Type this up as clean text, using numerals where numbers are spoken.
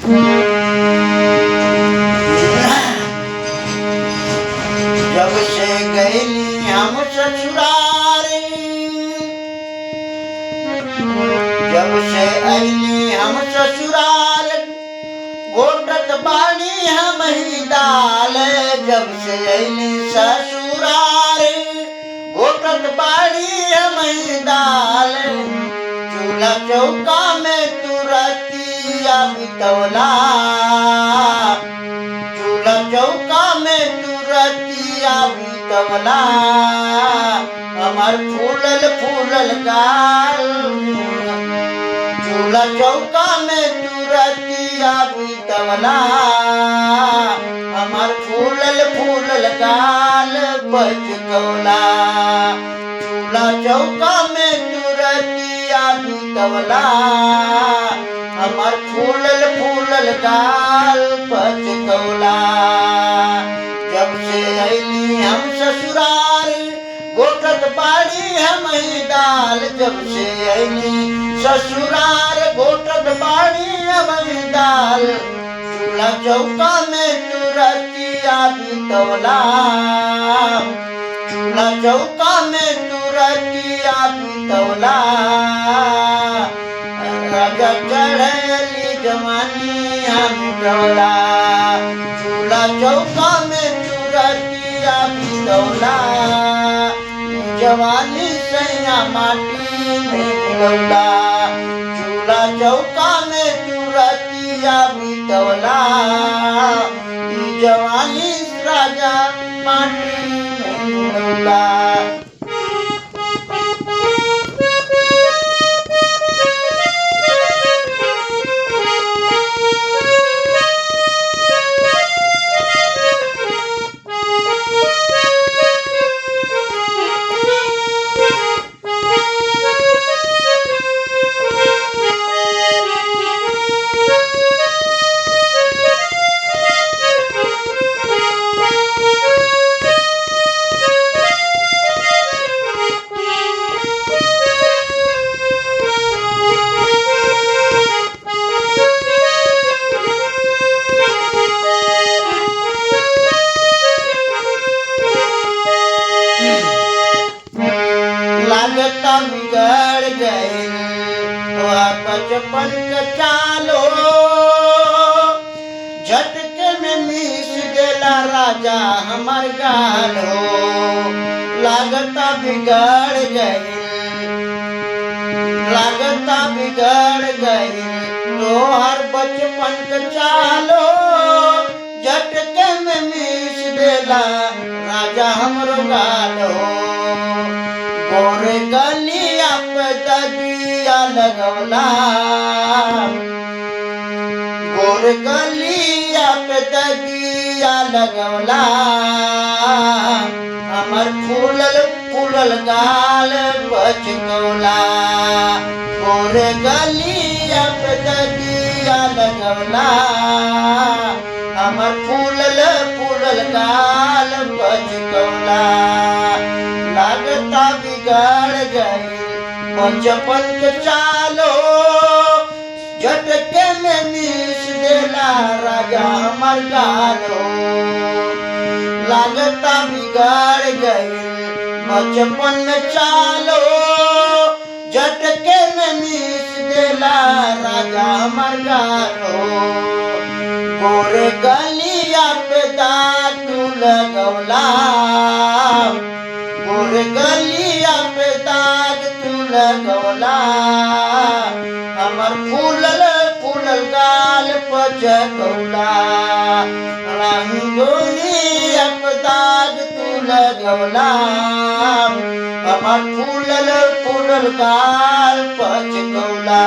जब से गईली हम ससुरारी, जब से अली हम ससुराल, गोटत बानी हम ही दाल। जब से अली ससुरारी, गोटत बानी हम ही दाल। चूल्हा चौका में तुरतिया बितौला, चूल्हा चौका में तुरतिया बितौला। हमार फूलल फूलल गाल, चूल्हा चौका में तुरतिया बितौला। हमार फूलल फूलल गाल बचकौला। चूल्हा चौका में तुरतिया बितौला। हमार फूलल फूलल गाल बचकौला। जब से अली हम ससुराल, गोटत बाड़ी हम ही दाल। जब से अली ससुराल, गोटत बाड़ी हम ही दाल। चूल्हा चौका में तुरतिया बितौला, चूल्हा चौका में तुरतिया बितौला। राजा चढ़ली जवानी हम बितौला, चूल्हा चौका में तुरतिया बितौला। जवानी सैया माटी में मिलौला, चूल्हा चौका में तुरतिया बितौला। जवानी राजा माटी में मिलौला। लागता बिगड़ गई तो बचपन का चालो, झटके में मीस देला राजा हमार गालो। लागता बिगड़ गई, लागता बिगड़ गई तो हर बचपन का चालो। झटके में मीस देला राजा हमरो गालो। गोरे गलिया पे दगिया लगौला, गोरे गलिया पे दगिया लगौला। हमार फूलल फूलल गाल बचकौला। गोरे गलिया पे दगिया लगौला। हमार फूलल फूलल गाल बचकौला। लागता बिगड़ गई बचपन के चालो, झटके में मीस देला राजा हमार गालो। लागता बिगड़ गई बचपन में चालो, झटके में मीस देला राजा हमार गालो। गोरे गलिया पे दाग लगौला, गोरे गलिया पे दाग तू लगौला। हमार फूलल फूलल गाल पचकौला। रंगोलिया पे दाग तू लगौला। हमार फूलल फूलल गाल पचकौला।